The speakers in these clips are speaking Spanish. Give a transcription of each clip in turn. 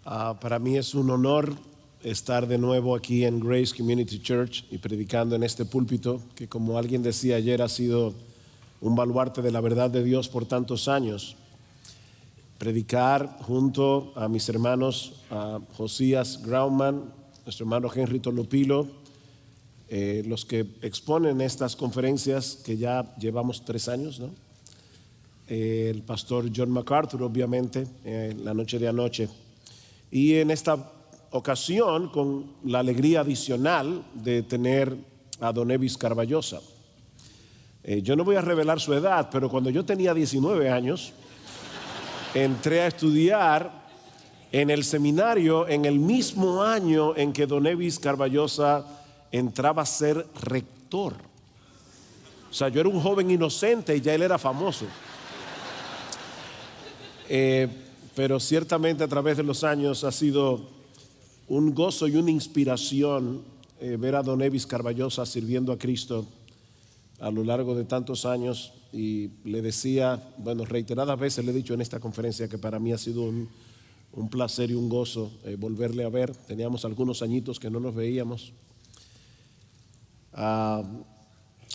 Para mí es un honor estar de nuevo aquí en Grace Community Church y predicando en este púlpito que, como alguien decía ayer, ha sido un baluarte de la verdad de Dios por tantos años. Predicar junto a mis hermanos Josías Grauman, nuestro hermano Henry Tolopilo, los que exponen estas conferencias que ya llevamos 3 años, ¿no? El pastor John MacArthur, obviamente, la noche de anoche. Y en esta ocasión, con la alegría adicional de tener a Don Evis Carballosa. Yo no voy a revelar su edad, pero cuando yo tenía 19 años, entré a estudiar en el seminario en el mismo año en que Don Evis Carballosa entraba a ser rector. O sea, yo era un joven inocente y ya él era famoso. Pero ciertamente a través de los años ha sido un gozo y una inspiración ver a Don Evis Carballosa sirviendo a Cristo a lo largo de tantos años. Y le decía, bueno, reiteradas veces le he dicho en esta conferencia que para mí ha sido un placer y un gozo volverle a ver. Teníamos algunos añitos que no nos veíamos.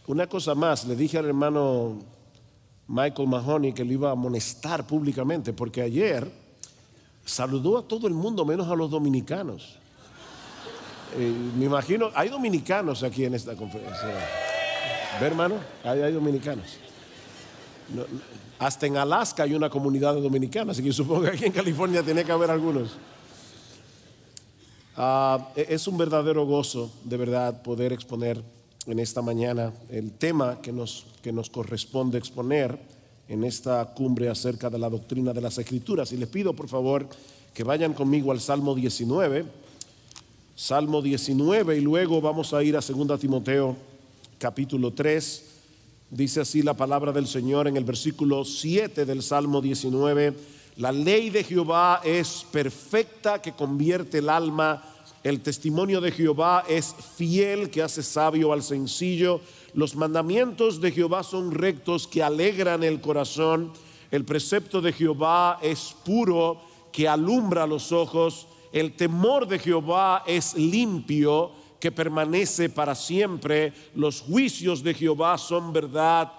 Una cosa más, le dije al hermano Michael Mahoney que lo iba a amonestar públicamente, porque ayer saludó a todo el mundo menos a los dominicanos. Me imagino, hay dominicanos aquí en esta conferencia. ¿Ve, hermano? Hay dominicanos. No, hasta en Alaska hay una comunidad de dominicanos, así que supongo que aquí en California tiene que haber algunos. Es un verdadero gozo, de verdad, poder exponer en esta mañana el tema que nos corresponde exponer en esta cumbre acerca de la doctrina de las Escrituras. Y les pido por favor que vayan conmigo al Salmo 19, y luego vamos a ir a 2 Timoteo capítulo 3. Dice así la palabra del Señor en el versículo 7 del Salmo 19: la ley de Jehová es perfecta, que convierte el alma. El testimonio de Jehová es fiel, que hace sabio al sencillo. Los mandamientos de Jehová son rectos, que alegran el corazón. El precepto de Jehová es puro, que alumbra los ojos. El temor de Jehová es limpio, que permanece para siempre. Los juicios de Jehová son verdad,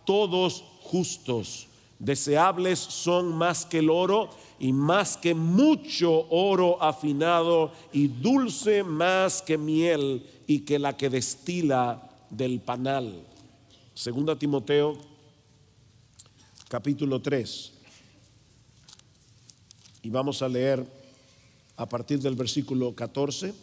todos justos. Deseables son más que el oro, y más que mucho oro afinado, y dulce más que miel, y que la que destila del panal. 2 Timoteo capítulo 3, y vamos a leer a partir del versículo 14.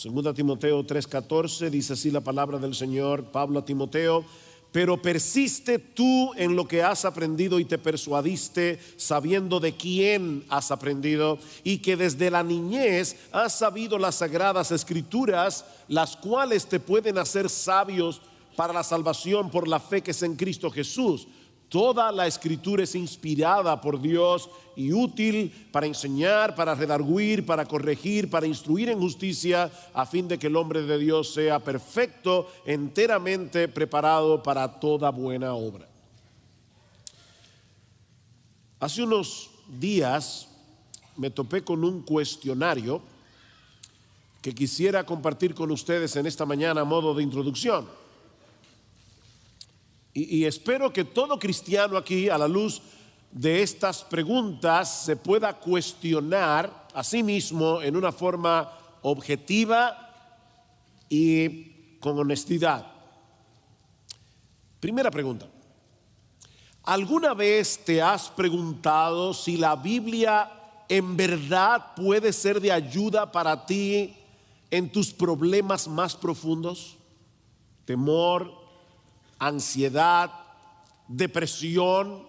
2 Timoteo 3:14 dice así la palabra del Señor. Pablo a Timoteo: pero persiste tú en lo que has aprendido y te persuadiste, sabiendo de quién has aprendido, y que desde la niñez has sabido las sagradas escrituras, las cuales te pueden hacer sabios para la salvación por la fe que es en Cristo Jesús. Toda la escritura es inspirada por Dios y útil para enseñar, para redarguir, para corregir, para instruir en justicia, a fin de que el hombre de Dios sea perfecto, enteramente preparado para toda buena obra. Hace unos días me topé con un cuestionario que quisiera compartir con ustedes en esta mañana a modo de introducción. Y espero que todo cristiano aquí, a la luz de estas preguntas, se pueda cuestionar a sí mismo en una forma objetiva y con honestidad. Primera pregunta: ¿alguna vez te has preguntado si la Biblia en verdad puede ser de ayuda para ti en tus problemas más profundos? Temor, ansiedad, depresión,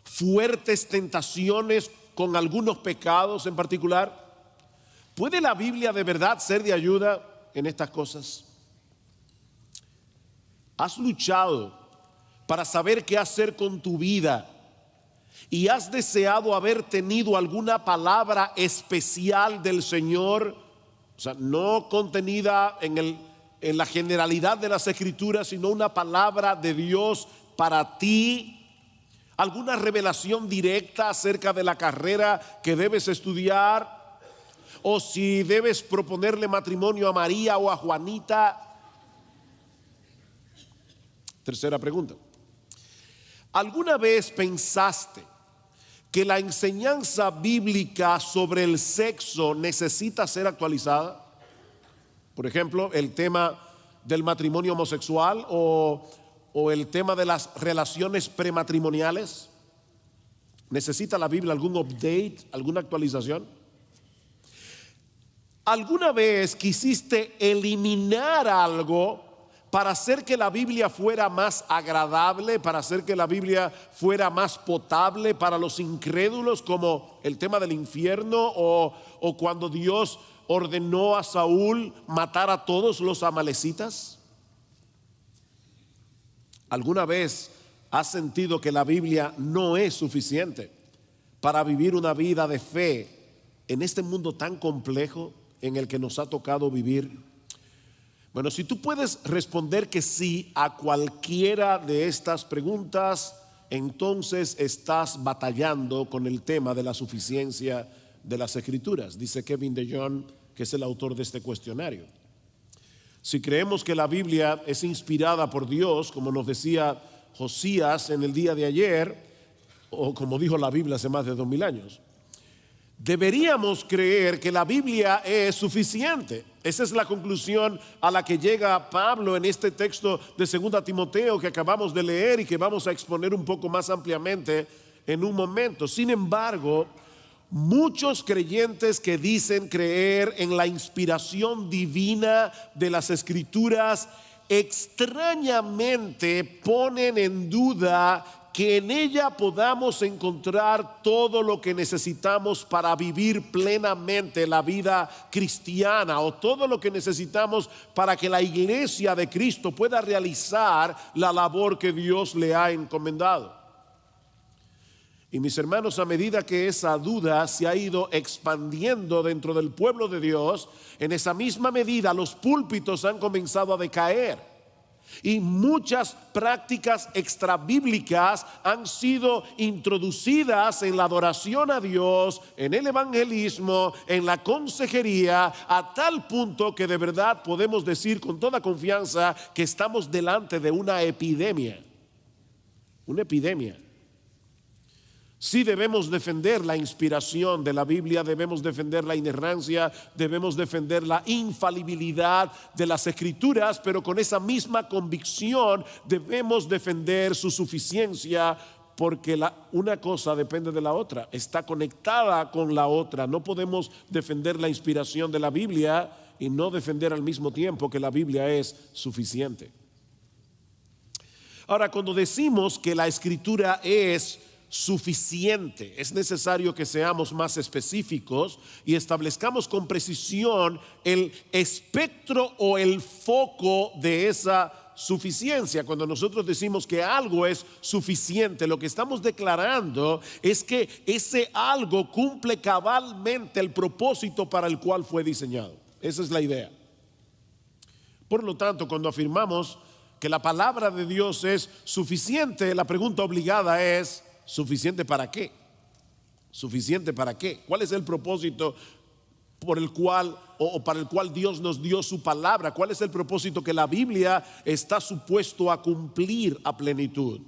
fuertes tentaciones con algunos pecados en particular. ¿Puede la Biblia de verdad ser de ayuda en estas cosas? ¿Has luchado para saber qué hacer con tu vida y has deseado haber tenido alguna palabra especial del Señor? O sea, no contenida en la generalidad de las Escrituras, sino una palabra de Dios para ti. alguna revelación directa acerca de la carrera que debes estudiar, o si debes proponerle matrimonio a María o a Juanita. Tercera pregunta: ¿alguna vez pensaste que la enseñanza bíblica sobre el sexo necesita ser actualizada? Por ejemplo, el tema del matrimonio homosexual o el tema de las relaciones prematrimoniales. ¿Necesita la Biblia algún update, alguna actualización? ¿Alguna vez quisiste eliminar algo para hacer que la Biblia fuera más agradable, para hacer que la Biblia fuera más potable para los incrédulos, como el tema del infierno o cuando Dios ordenó a Saúl matar a todos los amalecitas? ¿Alguna vez has sentido que la Biblia no es suficiente para vivir una vida de fe en este mundo tan complejo en el que nos ha tocado vivir? Bueno, si tú puedes responder que sí a cualquiera de estas preguntas, entonces estás batallando con el tema de la suficiencia de las Escrituras, dice Kevin DeYoung, que es el autor de este cuestionario. Si creemos que la Biblia es inspirada por Dios, como nos decía Josías en el día de ayer, o como dijo la Biblia hace más de 2000 años, deberíamos creer que la Biblia es suficiente. Esa es la conclusión a la que llega Pablo en este texto de 2 Timoteo que acabamos de leer y que vamos a exponer un poco más ampliamente en un momento. Sin embargo, muchos creyentes que dicen creer en la inspiración divina de las Escrituras extrañamente ponen en duda que en ella podamos encontrar todo lo que necesitamos para vivir plenamente la vida cristiana, o todo lo que necesitamos para que la iglesia de Cristo pueda realizar la labor que Dios le ha encomendado. Y mis hermanos, a medida que esa duda se ha ido expandiendo dentro del pueblo de Dios, en esa misma medida los púlpitos han comenzado a decaer. Y muchas prácticas extrabíblicas han sido introducidas en la adoración a Dios, en el evangelismo, en la consejería, a tal punto que de verdad podemos decir con toda confianza que estamos delante de una epidemia. Una epidemia. Sí, debemos defender la inspiración de la Biblia, debemos defender la inerrancia, debemos defender la infalibilidad de las Escrituras, pero con esa misma convicción debemos defender su suficiencia, porque una cosa depende de la otra, está conectada con la otra. No podemos defender la inspiración de la Biblia y no defender al mismo tiempo que la Biblia es suficiente. Ahora, cuando decimos que la Escritura es suficiente, es necesario que seamos más específicos y establezcamos con precisión el espectro o el foco de esa suficiencia. Cuando nosotros decimos que algo es suficiente, lo que estamos declarando es que ese algo cumple cabalmente el propósito para el cual fue diseñado. Esa es la idea. Por lo tanto, cuando afirmamos que la palabra de Dios es suficiente, la pregunta obligada es: ¿suficiente para qué? ¿Suficiente para qué? ¿Cuál es el propósito por el cual o para el cual Dios nos dio su palabra? ¿Cuál es el propósito que la Biblia está supuesto a cumplir a plenitud?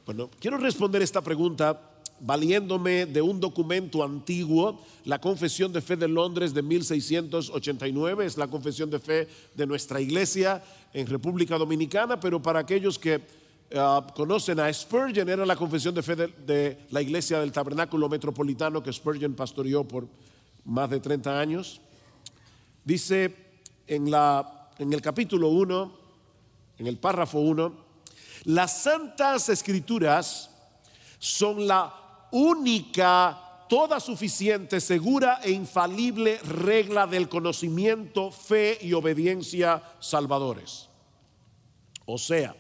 Bueno, quiero responder esta pregunta valiéndome de un documento antiguo, la Confesión de Fe de Londres de 1689, es la confesión de fe de nuestra iglesia en República Dominicana, pero para aquellos que conocen a Spurgeon, era la confesión de fe de la iglesia del Tabernáculo Metropolitano que Spurgeon pastoreó por más de 30 años. Dice en el capítulo 1, en el párrafo 1, las Santas Escrituras son la única, toda suficiente, segura e infalible regla del conocimiento, fe y obediencia salvadores. O sea,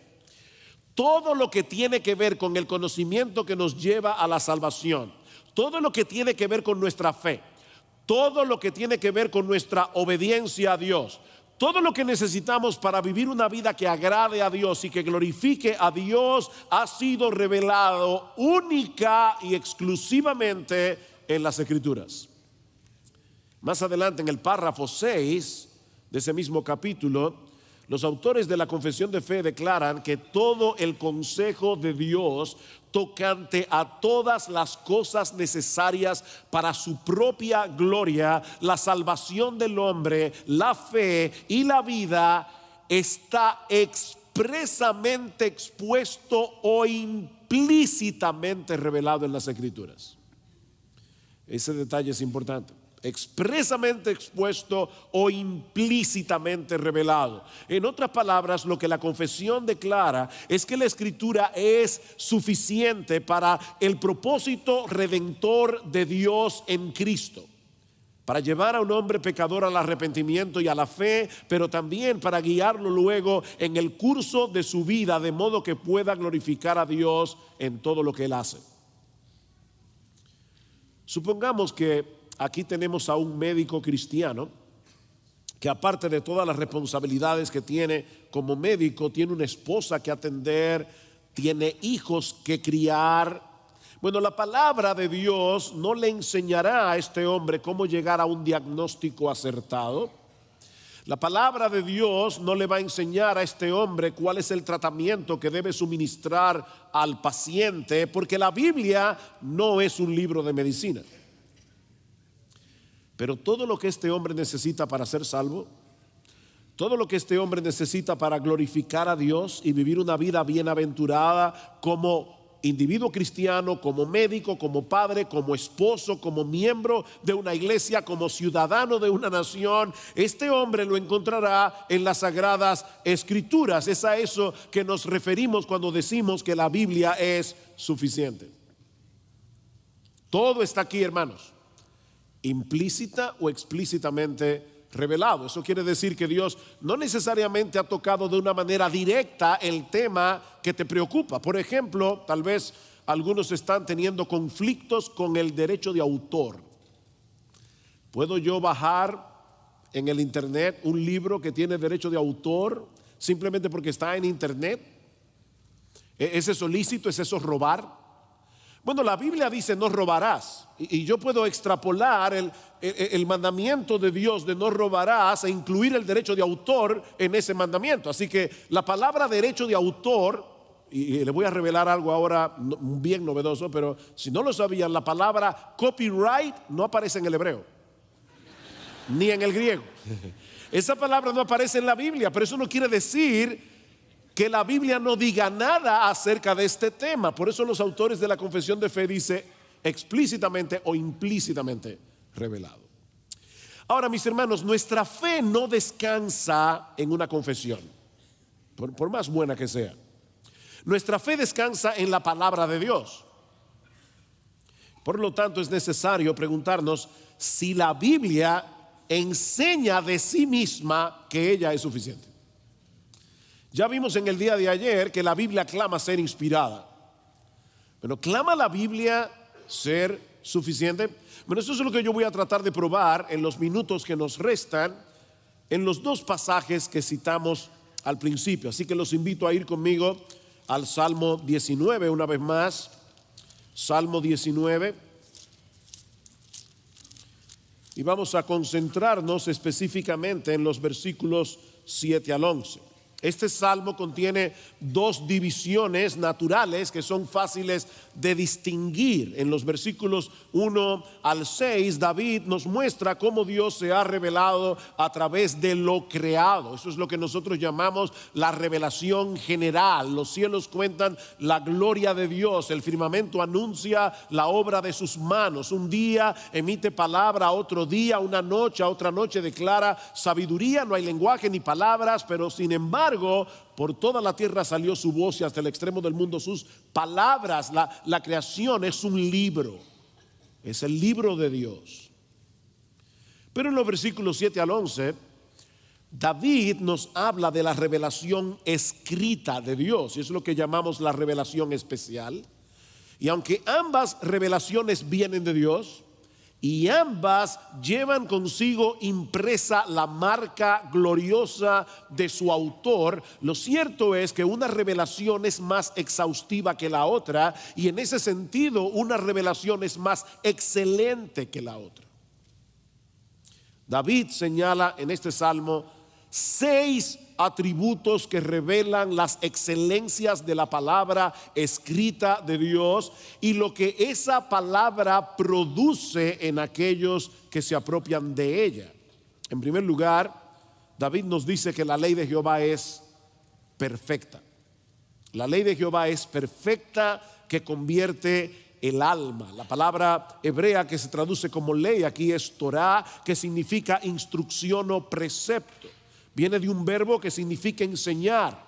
todo lo que tiene que ver con el conocimiento que nos lleva a la salvación, todo lo que tiene que ver con nuestra fe, todo lo que tiene que ver con nuestra obediencia a Dios, Todo lo que necesitamos para vivir una vida que agrade a Dios y que glorifique a Dios ha sido revelado única y exclusivamente en las Escrituras. Más adelante, en el párrafo 6 de ese mismo capítulo, los autores de la Confesión de Fe declaran que todo el consejo de Dios tocante a todas las cosas necesarias para su propia gloria, la salvación del hombre, la fe y la vida, está expresamente expuesto o implícitamente revelado en las Escrituras. Ese detalle es importante. Expresamente expuesto o implícitamente revelado. En otras palabras, lo que la confesión declara es que la Escritura es suficiente para el propósito redentor de Dios en Cristo, para llevar a un hombre pecador al arrepentimiento y a la fe, pero también para guiarlo luego en el curso de su vida, de modo que pueda glorificar a Dios en todo lo que él hace. Supongamos que aquí tenemos a un médico cristiano que, aparte de todas las responsabilidades que tiene como médico, tiene una esposa que atender, tiene hijos que criar. Bueno, la palabra de Dios no le enseñará a este hombre cómo llegar a un diagnóstico acertado. La palabra de Dios no le va a enseñar a este hombre cuál es el tratamiento que debe suministrar al paciente, porque la Biblia no es un libro de medicina. Pero todo lo que este hombre necesita para ser salvo, todo lo que este hombre necesita para glorificar a Dios y vivir una vida bienaventurada como individuo cristiano, como médico, como padre, como esposo, como miembro de una iglesia, como ciudadano de una nación, este hombre lo encontrará en las Sagradas Escrituras. Es a eso que nos referimos cuando decimos que la Biblia es suficiente. Todo está aquí, hermanos, implícita o explícitamente revelado. Eso quiere decir que Dios no necesariamente ha tocado de una manera directa el tema que te preocupa. Por ejemplo, tal vez algunos están teniendo conflictos con el derecho de autor. ¿Puedo yo bajar en el internet un libro que tiene derecho de autor simplemente porque está en internet? ¿Es eso lícito? ¿Es eso robar? Bueno, la Biblia dice no robarás, y yo puedo extrapolar el mandamiento de Dios de no robarás e incluir el derecho de autor en ese mandamiento. Así que la palabra derecho de autor, y le voy a revelar algo ahora bien novedoso, pero si no lo sabían, la palabra copyright no aparece en el hebreo ni en el griego. Esa palabra no aparece en la Biblia, pero eso no quiere decir que la Biblia no diga nada acerca de este tema. Por eso los autores de la Confesión de Fe dice explícitamente o implícitamente revelado. Ahora, mis hermanos, nuestra fe no descansa en una confesión, por más buena que sea. Nuestra fe descansa en la palabra de Dios. Por lo tanto, es necesario preguntarnos si la Biblia enseña de sí misma que ella es suficiente. Ya vimos en el día de ayer que la Biblia clama ser inspirada. Pero ¿clama la Biblia ser suficiente? Bueno, eso es lo que yo voy a tratar de probar en los minutos que nos restan en los dos pasajes que citamos al principio. Así que los invito a ir conmigo al Salmo 19 una vez más. Salmo 19. Y vamos a concentrarnos específicamente en los versículos 7 al 11. Este salmo contiene dos divisiones naturales que son fáciles de distinguir. En los versículos 1 al 6, David nos muestra cómo Dios se ha revelado a través de lo creado. Eso es lo que nosotros llamamos la revelación general. Los cielos cuentan la gloria de Dios, el firmamento anuncia la obra de sus manos. Un día emite palabra, otro día, una noche, a otra noche declara sabiduría. No hay lenguaje ni palabras, pero sin embargo, por toda la tierra salió su voz y hasta el extremo del mundo sus palabras. La creación es un libro, es el libro de Dios. Pero en los versículos 7 al 11, David nos habla de la revelación escrita de Dios, y es lo que llamamos la revelación especial. Y aunque ambas revelaciones vienen de Dios, y ambas llevan consigo impresa la marca gloriosa de su autor. Lo cierto es que una revelación es más exhaustiva que la otra, y en ese sentido una revelación es más excelente que la otra. David señala en este salmo 6 atributos que revelan las excelencias de la palabra escrita de Dios y lo que esa palabra produce en aquellos que se apropian de ella. En primer lugar, David nos dice que la ley de Jehová es perfecta. La ley de Jehová es perfecta, que convierte el alma. La palabra hebrea que se traduce como ley aquí es Torah, que significa instrucción o precepto. Viene de un verbo que significa enseñar,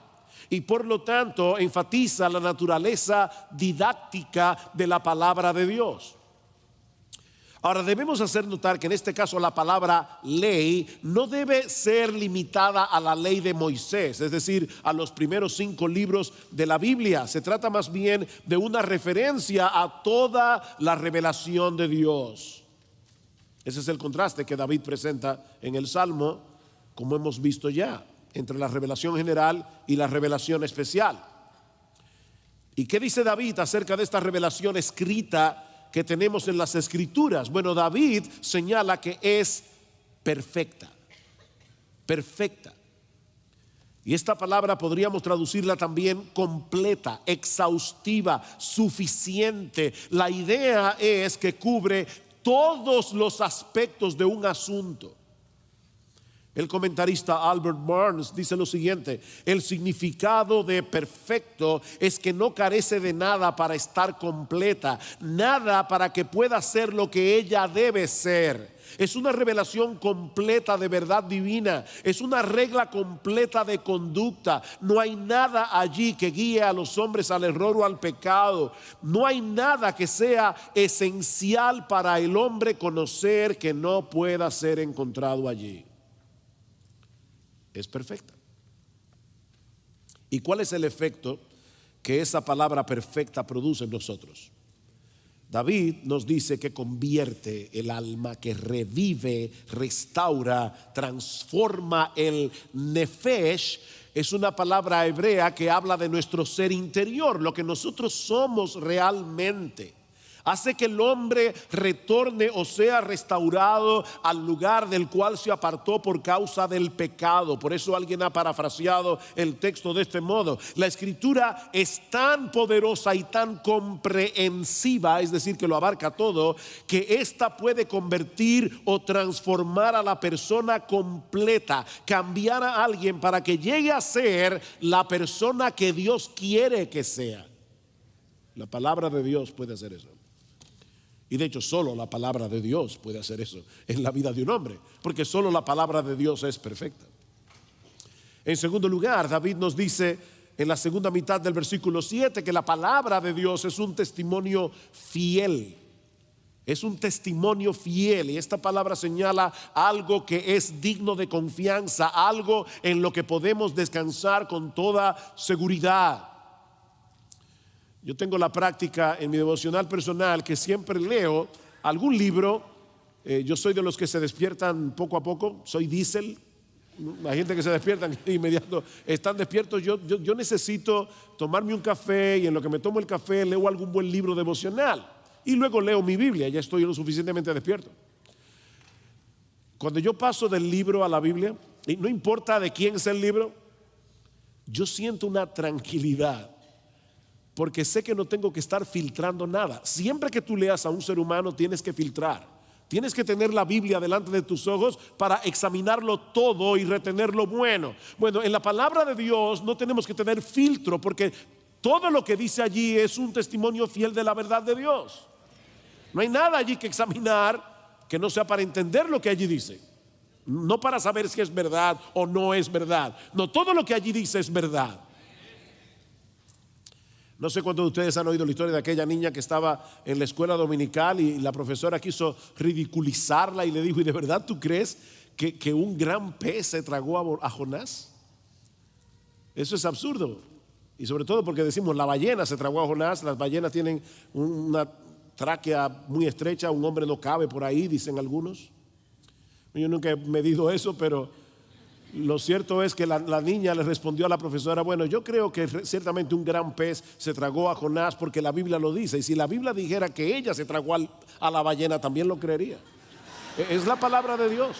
y por lo tanto enfatiza la naturaleza didáctica de la palabra de Dios. Ahora, debemos hacer notar que en este caso la palabra ley no debe ser limitada a la ley de Moisés, es decir, a los primeros 5 libros de la Biblia. Se trata más bien de una referencia a toda la revelación de Dios. Ese es el contraste que David presenta en el Salmo, como hemos visto ya, entre la revelación general y la revelación especial. ¿Y qué dice David acerca de esta revelación escrita que tenemos en las Escrituras? Bueno, David señala que es perfecta, perfecta. Y esta palabra podríamos traducirla también completa, exhaustiva, suficiente. La idea es que cubre todos los aspectos de un asunto. El comentarista Albert Barnes dice lo siguiente: el significado de perfecto es que no carece de nada para estar completa, nada para que pueda ser lo que ella debe ser. Es una revelación completa de verdad divina, es una regla completa de conducta. No hay nada allí que guíe a los hombres al error o al pecado. No hay nada que sea esencial para el hombre conocer que no pueda ser encontrado allí. Es perfecta. ¿Y cuál es el efecto que esa palabra perfecta produce en nosotros? David nos dice que convierte el alma, que revive, restaura, transforma. El nefesh es una palabra hebrea que habla de nuestro ser interior, lo que nosotros somos realmente. Hace que el hombre retorne o sea restaurado al lugar del cual se apartó por causa del pecado. Por eso alguien ha parafraseado el texto de este modo: la escritura es tan poderosa y tan comprensiva, es decir, que lo abarca todo, que ésta puede convertir o transformar a la persona completa, cambiar a alguien para que llegue a ser la persona que Dios quiere que sea. La palabra de Dios puede hacer eso. Y de hecho solo la palabra de Dios puede hacer eso en la vida de un hombre, porque solo la palabra de Dios es perfecta. En segundo lugar, David nos dice en la segunda mitad del versículo 7 que la palabra de Dios es un testimonio fiel. Es un testimonio fiel, y esta palabra señala algo que es digno de confianza, algo en lo que podemos descansar con toda seguridad. Yo tengo la práctica en mi devocional personal que siempre leo algún libro. Yo soy de los que se despiertan poco a poco, soy diésel. Hay gente que se despiertan inmediato, están despiertos. Yo necesito tomarme un café, y en lo que me tomo el café leo algún buen libro devocional y luego leo mi Biblia. Ya estoy lo suficientemente despierto. Cuando yo paso del libro a la Biblia, y no importa de quién es el libro, yo siento una tranquilidad, porque sé que no tengo que estar filtrando nada. Siempre que tú leas a un ser humano tienes que filtrar. Tienes que tener la Biblia delante de tus ojos para examinarlo todo y retener lo bueno. Bueno, en la palabra de Dios no tenemos que tener filtro, porque todo lo que dice allí es un testimonio fiel de la verdad de Dios. No hay nada allí que examinar que no sea para entender lo que allí dice, no para saber si es verdad o no es verdad. No, todo lo que allí dice es verdad. No sé cuántos de ustedes han oído la historia de aquella niña que estaba en la escuela dominical y la profesora quiso ridiculizarla y le dijo: ¿y de verdad tú crees que un gran pez se tragó a Jonás? Eso es absurdo. Y sobre todo porque decimos la ballena se tragó a Jonás. Las ballenas tienen una tráquea muy estrecha, un hombre no cabe por ahí, dicen algunos. Yo nunca he medido eso, pero lo cierto es que la niña le respondió a la profesora: bueno, yo creo que ciertamente un gran pez se tragó a Jonás porque la Biblia lo dice, y si la Biblia dijera que ella se tragó a la ballena, también lo creería. Es la palabra de Dios.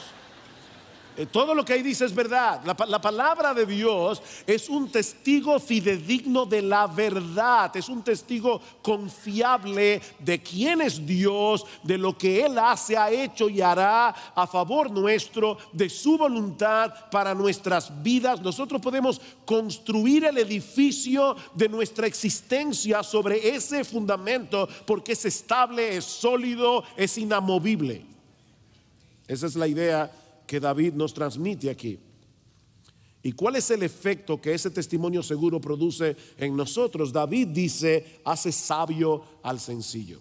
Todo lo que ahí dice es verdad. La palabra de Dios es un testigo fidedigno de la verdad. Es un testigo confiable de quién es Dios, de lo que Él hace, ha hecho y hará a favor nuestro, de su voluntad para nuestras vidas. Nosotros podemos construir el edificio de nuestra existencia sobre ese fundamento, porque es estable, es sólido, es inamovible. Esa es la idea que David nos transmite aquí. ¿Y cuál es el efecto que ese testimonio seguro produce en nosotros? David dice: hace sabio al sencillo.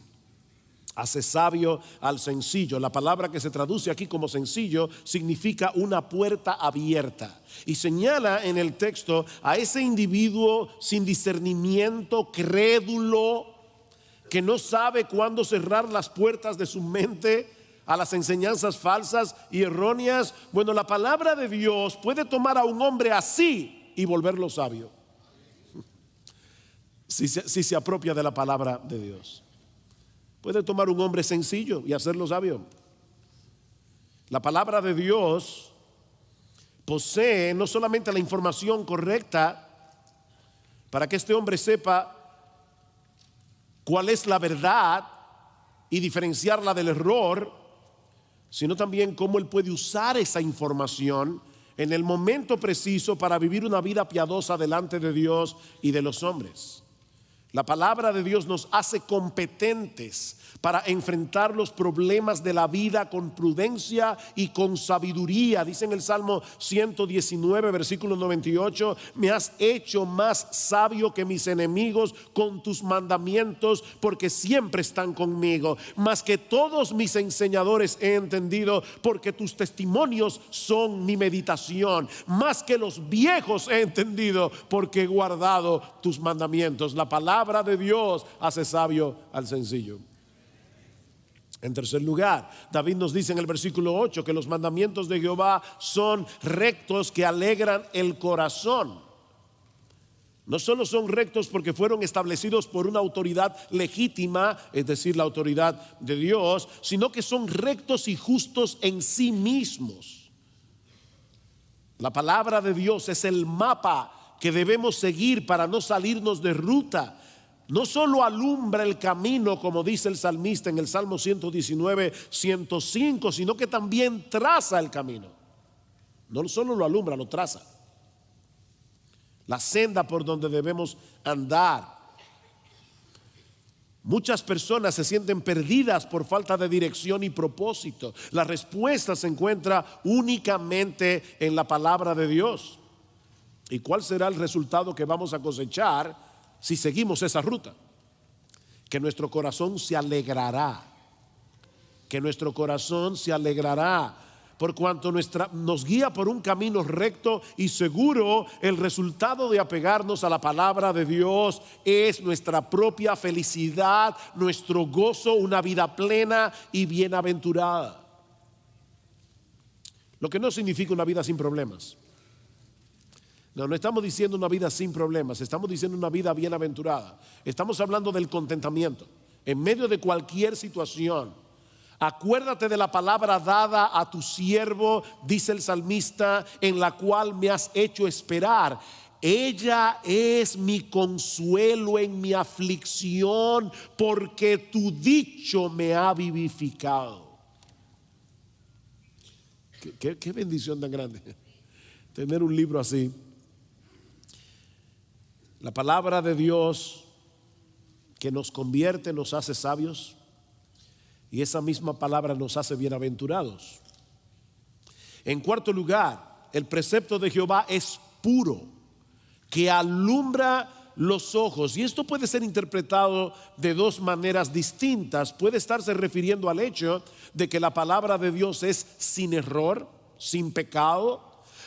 Hace sabio al sencillo. La palabra que se traduce aquí como sencillo significa una puerta abierta, y señala en el texto a ese individuo sin discernimiento, crédulo, que no sabe cuándo cerrar las puertas de su mente a las enseñanzas falsas y erróneas. Bueno, la palabra de Dios puede tomar a un hombre así y volverlo sabio, si se apropia de la palabra de Dios. Puede tomar un hombre sencillo y hacerlo sabio. La palabra de Dios posee no solamente la información correcta para que este hombre sepa cuál es la verdad y diferenciarla del error, sino también cómo él puede usar esa información en el momento preciso para vivir una vida piadosa delante de Dios y de los hombres. La palabra de Dios nos hace competentes para enfrentar los problemas de la vida con prudencia y con sabiduría. Dice en el Salmo 119, versículo 98: me has hecho más sabio que mis enemigos con tus mandamientos, porque siempre están conmigo. Más que todos mis enseñadores he entendido, porque tus testimonios son mi meditación. Más que los viejos he entendido, porque he guardado tus mandamientos. La palabra de Dios hace sabio al sencillo. En tercer lugar, David nos dice en el versículo 8 que los mandamientos de Jehová son rectos, que alegran el corazón. No solo son rectos porque fueron establecidos por una autoridad legítima, es decir, la autoridad de Dios, sino que son rectos y justos en sí mismos. La palabra de Dios es el mapa que debemos seguir para no salirnos de ruta. No solo alumbra el camino, como dice el salmista en el Salmo 119, 105, sino que también traza el camino. No solo lo alumbra, lo traza. La senda por donde debemos andar. Muchas personas se sienten perdidas por falta de dirección y propósito. La respuesta se encuentra únicamente en la palabra de Dios. ¿Y cuál será el resultado que vamos a cosechar si seguimos esa ruta? Que nuestro corazón se alegrará. Que nuestro corazón se alegrará. Por cuanto nos guía por un camino recto y seguro. El resultado de apegarnos a la palabra de Dios es nuestra propia felicidad, nuestro gozo, una vida plena y bienaventurada. Lo que no significa una vida sin problemas. No estamos diciendo una vida sin problemas, estamos diciendo una vida bienaventurada. Estamos hablando del contentamiento en medio de cualquier situación. Acuérdate de la palabra dada a tu siervo, dice el salmista, en la cual me has hecho esperar. Ella es mi consuelo en mi aflicción, porque tu dicho me ha vivificado. Qué bendición tan grande tener un libro así. La palabra de Dios que nos convierte, nos hace sabios, y esa misma palabra nos hace bienaventurados. En cuarto lugar, el precepto de Jehová es puro, que alumbra los ojos. Y esto puede ser interpretado de dos maneras distintas. Puede estarse refiriendo al hecho de que la palabra de Dios es sin error, sin pecado.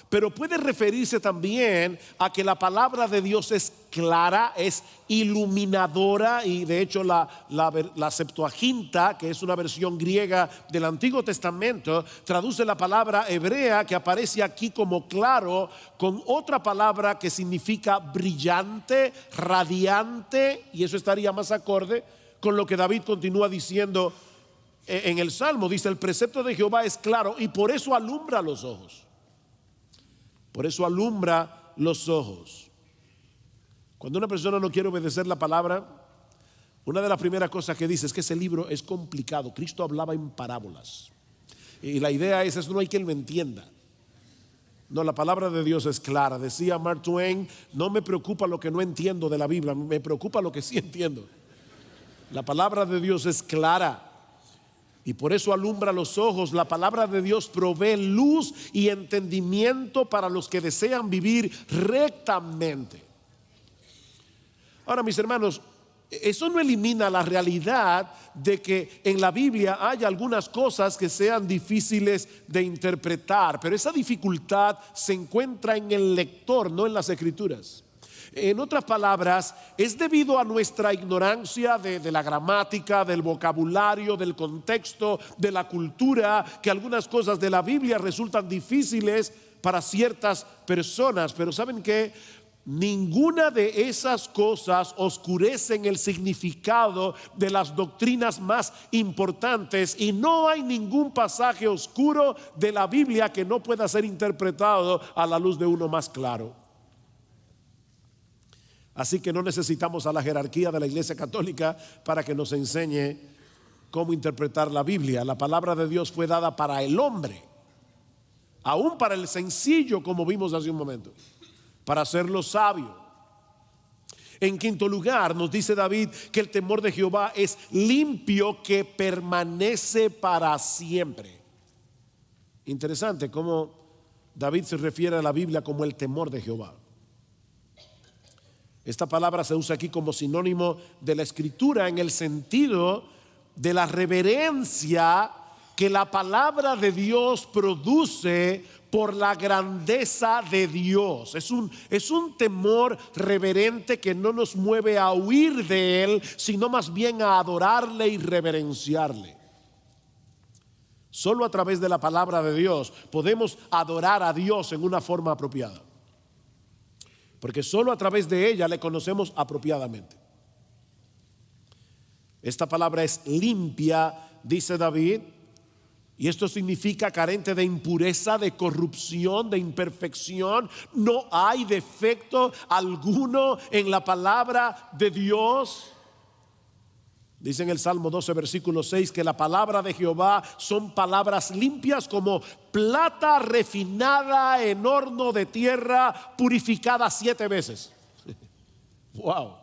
Pero puede referirse también a que la palabra de Dios es clara, es iluminadora, y de hecho la Septuaginta, que es una versión griega del Antiguo Testamento, traduce la palabra hebrea que aparece aquí como claro con otra palabra que significa brillante, radiante, y eso estaría más acorde con lo que David continúa diciendo en el Salmo. Dice: el precepto de Jehová es claro y por eso alumbra los ojos. Por eso alumbra los ojos. Cuando una persona no quiere obedecer la palabra, una de las primeras cosas que dice es que ese libro es complicado. Cristo hablaba en parábolas. Y la idea es: eso no hay quien lo entienda. No, la palabra de Dios es clara. Decía Mark Twain: no me preocupa lo que no entiendo de la Biblia, me preocupa lo que sí entiendo. La palabra de Dios es clara y por eso alumbra los ojos. La palabra de Dios provee luz y entendimiento para los que desean vivir rectamente. Ahora, mis hermanos, eso no elimina la realidad de que en la Biblia hay algunas cosas que sean difíciles de interpretar, pero esa dificultad se encuentra en el lector, no en las Escrituras. En otras palabras, es debido a nuestra ignorancia de la gramática, del vocabulario, del contexto, de la cultura, que algunas cosas de la Biblia resultan difíciles para ciertas personas. Pero ¿saben qué? Ninguna de esas cosas oscurecen el significado de las doctrinas más importantes, y no hay ningún pasaje oscuro de la Biblia que no pueda ser interpretado a la luz de uno más claro. Así que no necesitamos a la jerarquía de la Iglesia Católica para que nos enseñe cómo interpretar la Biblia. La palabra de Dios fue dada para el hombre, aún para el sencillo, como vimos hace un momento, para hacerlo sabio. En quinto lugar, nos dice David que el temor de Jehová es limpio, que permanece para siempre. Interesante cómo David se refiere a la Biblia como el temor de Jehová. Esta palabra se usa aquí como sinónimo de la Escritura en el sentido de la reverencia que la palabra de Dios produce por la grandeza de Dios. Es un temor reverente que no nos mueve a huir de Él, sino más bien a adorarle y reverenciarle. Solo a través de la palabra de Dios podemos adorar a Dios en una forma apropiada, porque solo a través de ella le conocemos apropiadamente. Esta palabra es limpia, dice David, y esto significa carente de impureza, de corrupción, de imperfección. No hay defecto alguno en la palabra de Dios. Dice en el Salmo 12, versículo 6, que la palabra de Jehová son palabras limpias como plata refinada en horno de tierra, purificada 7 veces. Wow.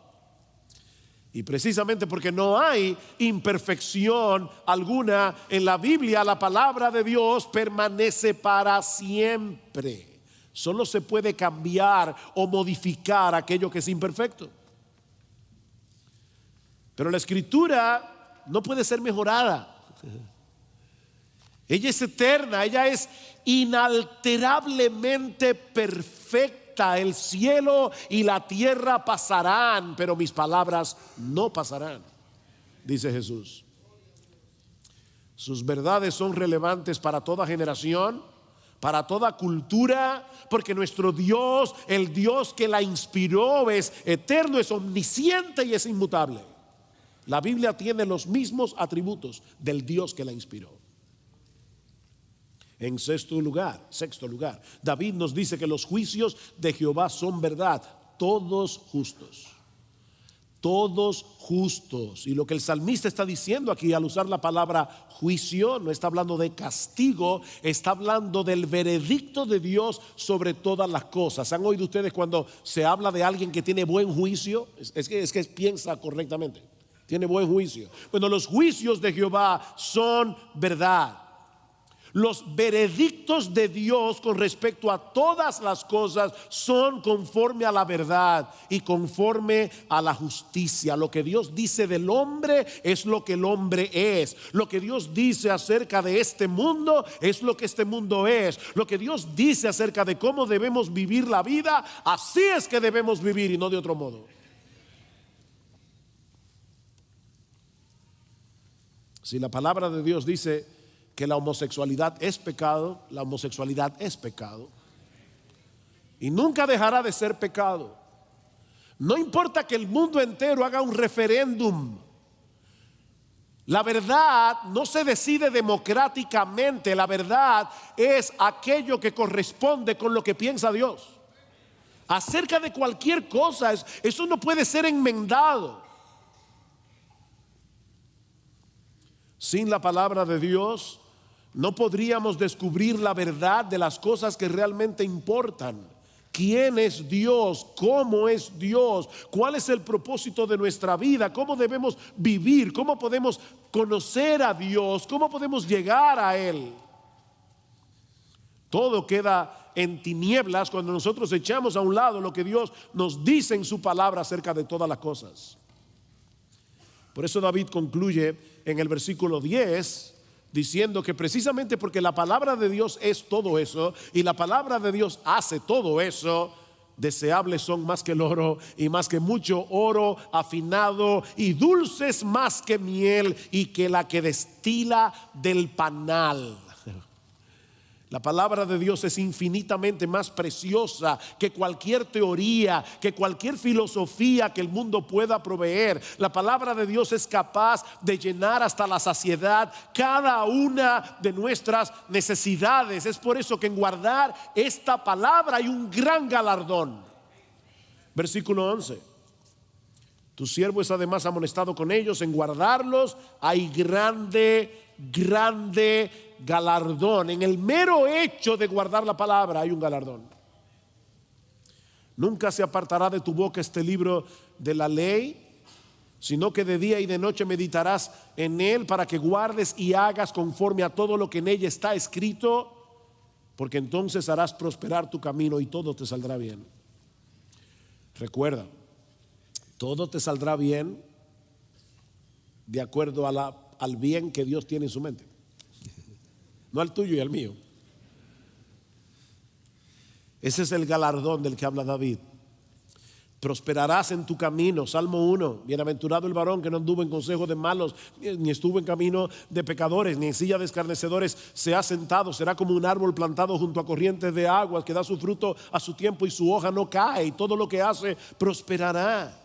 Y precisamente porque no hay imperfección alguna en la Biblia, la palabra de Dios permanece para siempre. Solo se puede cambiar o modificar aquello que es imperfecto. Pero la Escritura no puede ser mejorada. Ella es eterna, ella es inalterablemente perfecta. El cielo y la tierra pasarán, pero mis palabras no pasarán, dice Jesús. Sus verdades son relevantes para toda generación, para toda cultura, porque nuestro Dios, el Dios que la inspiró, es eterno, es omnisciente y es inmutable. La Biblia tiene los mismos atributos del Dios que la inspiró. En sexto lugar, David nos dice que los juicios de Jehová son verdad, todos justos. Todos justos. Y lo que el salmista está diciendo aquí al usar la palabra juicio, no está hablando de castigo, está hablando del veredicto de Dios sobre todas las cosas. ¿Han oído ustedes cuando se habla de alguien que tiene buen juicio? Es que piensa correctamente, tiene buen juicio. Bueno, los juicios de Jehová son verdad. Los veredictos de Dios con respecto a todas las cosas son conforme a la verdad y conforme a la justicia. Lo que Dios dice del hombre es lo que el hombre es. Lo que Dios dice acerca de este mundo es lo que este mundo es. Lo que Dios dice acerca de cómo debemos vivir la vida, así es que debemos vivir y no de otro modo. Si la palabra de Dios dice que la homosexualidad es pecado, la homosexualidad es pecado. Y nunca dejará de ser pecado. No importa que el mundo entero haga un referéndum. La verdad no se decide democráticamente. La verdad es aquello que corresponde con lo que piensa Dios. Acerca de cualquier cosa, eso no puede ser enmendado. Sin la palabra de Dios no podríamos descubrir la verdad de las cosas que realmente importan. ¿Quién es Dios? ¿Cómo es Dios? ¿Cuál es el propósito de nuestra vida? ¿Cómo debemos vivir? ¿Cómo podemos conocer a Dios? ¿Cómo podemos llegar a Él? Todo queda en tinieblas cuando nosotros echamos a un lado lo que Dios nos dice en su palabra acerca de todas las cosas. Por eso David concluye en el versículo 10 diciendo que precisamente porque la palabra de Dios es todo eso y la palabra de Dios hace todo eso, deseables son más que el oro y más que mucho oro afinado y dulces más que miel y que la que destila del panal. La palabra de Dios es infinitamente más preciosa que cualquier teoría, que cualquier filosofía que el mundo pueda proveer. La palabra de Dios es capaz de llenar hasta la saciedad cada una de nuestras necesidades. Es por eso que en guardar esta palabra hay un gran galardón. Versículo 11. Tu siervo es además amonestado con ellos, en guardarlos hay grande galardón. En el mero hecho de guardar la palabra hay un galardón. Nunca se apartará de tu boca este libro de la ley, sino que de día y de noche meditarás en él para que guardes y hagas conforme a todo lo que en ella está escrito, porque entonces harás prosperar tu camino y todo te saldrá bien. Recuerda, todo te saldrá bien de acuerdo al bien que Dios tiene en su mente, no al tuyo y al mío. Ese es el galardón del que habla David. Prosperarás en tu camino. Salmo 1. Bienaventurado el varón que no anduvo en consejo de malos, ni estuvo en camino de pecadores, ni en silla de escarnecedores se ha sentado. Será como un árbol plantado junto a corrientes de aguas, que da su fruto a su tiempo y su hoja no cae, y todo lo que hace prosperará.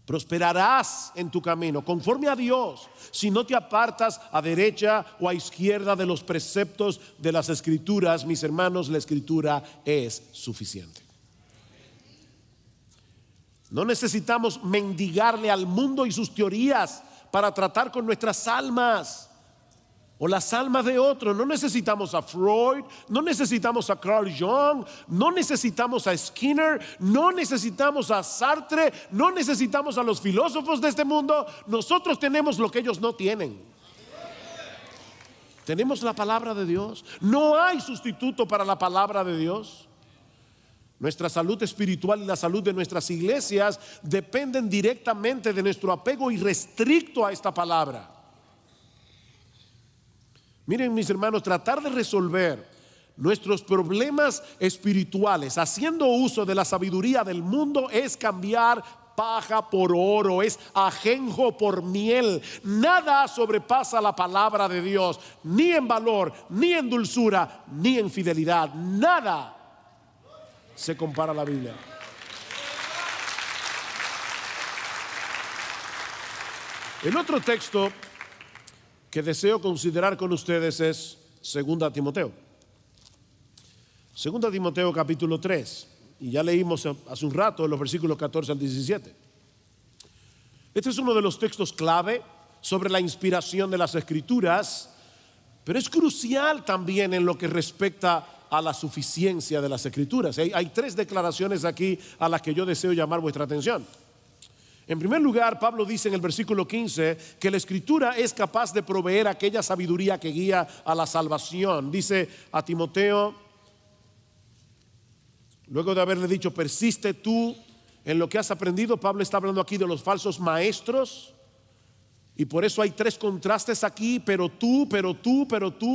Prosperarás en tu camino conforme a Dios, si no te apartas a derecha o a izquierda de los preceptos de las Escrituras. Mis hermanos, la Escritura es suficiente. No necesitamos mendigarle al mundo y sus teorías para tratar con nuestras almas o las almas de otros. No necesitamos a Freud, no necesitamos a Carl Jung, no necesitamos a Skinner, no necesitamos a Sartre, no necesitamos a los filósofos de este mundo. Nosotros tenemos lo que ellos no tienen. Tenemos la palabra de Dios. No hay sustituto para la palabra de Dios. Nuestra salud espiritual y la salud de nuestras iglesias dependen directamente de nuestro apego irrestricto a esta palabra. Miren, mis hermanos, tratar de resolver nuestros problemas espirituales haciendo uso de la sabiduría del mundo es cambiar paja por oro, es ajenjo por miel. Nada sobrepasa la palabra de Dios, ni en valor, ni en dulzura, ni en fidelidad. Nada se compara a la Biblia. El otro texto que deseo considerar con ustedes es 2 Timoteo. 2 Timoteo capítulo 3. Y ya leímos hace un rato los versículos 14 al 17. Este es uno de los textos clave sobre la inspiración de las Escrituras, pero es crucial también en lo que respecta a la suficiencia de las Escrituras. Hay tres declaraciones aquí a las que yo deseo llamar vuestra atención. En primer lugar, Pablo dice en el versículo 15 que la Escritura es capaz de proveer aquella sabiduría que guía a la salvación. Dice a Timoteo, luego de haberle dicho, persiste tú en lo que has aprendido, Pablo está hablando aquí de los falsos maestros. Y por eso hay tres contrastes aquí, pero tú,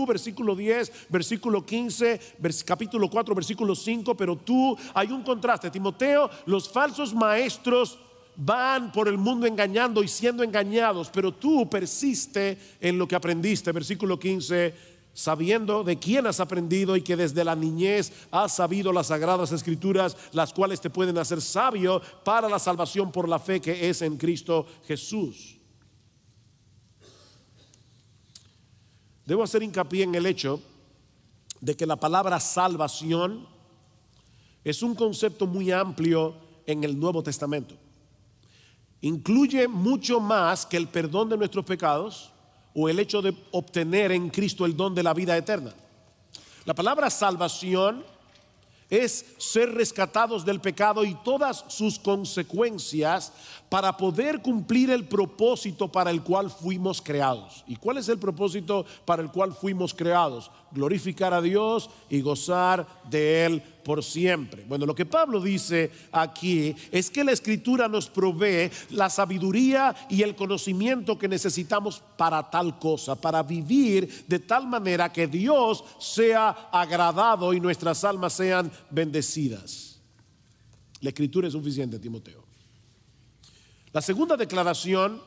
versículo 10, versículo 15, capítulo 4, versículo 5, pero tú, hay un contraste. Timoteo, los falsos maestros van por el mundo engañando y siendo engañados, pero tú persiste en lo que aprendiste. Versículo 15, sabiendo de quién has aprendido y que desde la niñez has sabido las sagradas escrituras, las cuales te pueden hacer sabio para la salvación por la fe que es en Cristo Jesús. Debo hacer hincapié en el hecho de que la palabra salvación es un concepto muy amplio en el Nuevo Testamento. Incluye mucho más que el perdón de nuestros pecados o el hecho de obtener en Cristo el don de la vida eterna. La palabra salvación es ser rescatados del pecado y todas sus consecuencias para poder cumplir el propósito para el cual fuimos creados. ¿Y cuál es el propósito para el cual fuimos creados? Glorificar a Dios y gozar de Él por siempre. Bueno, lo que Pablo dice aquí es que la Escritura nos provee la sabiduría y el conocimiento que necesitamos para tal cosa, para vivir de tal manera que Dios sea agradado y nuestras almas sean bendecidas. La Escritura es suficiente, Timoteo. La segunda declaración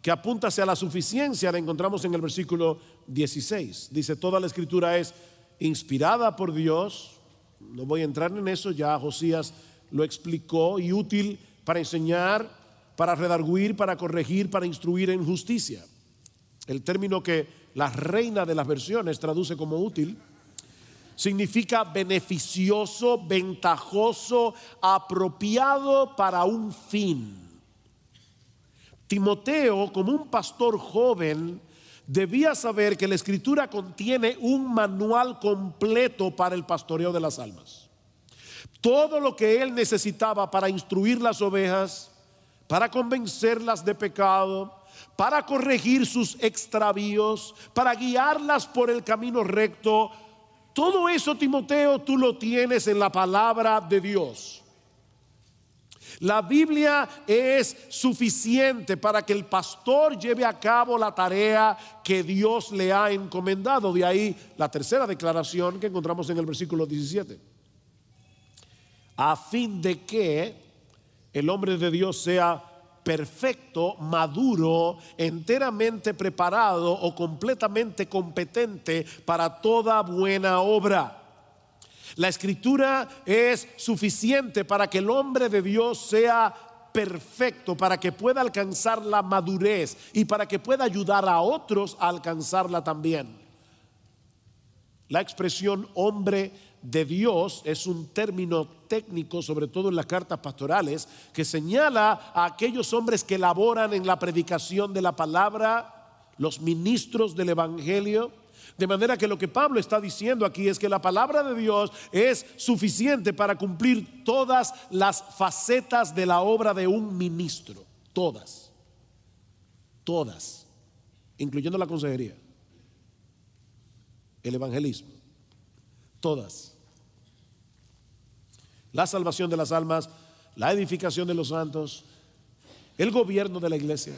que apunta hacia la suficiencia la encontramos en el versículo 16. Dice, toda la Escritura es inspirada por Dios. No voy a entrar en eso, ya Josías lo explicó, y útil para enseñar, para redarguir, para corregir, para instruir en justicia. El término que la Reina de las Versiones traduce como útil significa beneficioso, ventajoso, apropiado para un fin. Timoteo, como un pastor joven, debía saber que la Escritura contiene un manual completo para el pastoreo de las almas. Todo lo que él necesitaba para instruir las ovejas, para convencerlas de pecado, para corregir sus extravíos, para guiarlas por el camino recto, todo eso, Timoteo, tú lo tienes en la palabra de Dios. La Biblia es suficiente para que el pastor lleve a cabo la tarea que Dios le ha encomendado. De ahí la tercera declaración que encontramos en el versículo 17. A fin de que el hombre de Dios sea perfecto, maduro, enteramente preparado o completamente competente para toda buena obra. La Escritura es suficiente para que el hombre de Dios sea perfecto, para que pueda alcanzar la madurez y para que pueda ayudar a otros a alcanzarla también. La expresión hombre de Dios es un término técnico, sobre todo en las cartas pastorales, que señala a aquellos hombres que laboran en la predicación de la palabra, los ministros del evangelio. De manera que lo que Pablo está diciendo aquí es que la palabra de Dios es suficiente para cumplir todas las facetas de la obra de un ministro. Todas, incluyendo la consejería, el evangelismo, todas. La salvación de las almas, la edificación de los santos, el gobierno de la iglesia,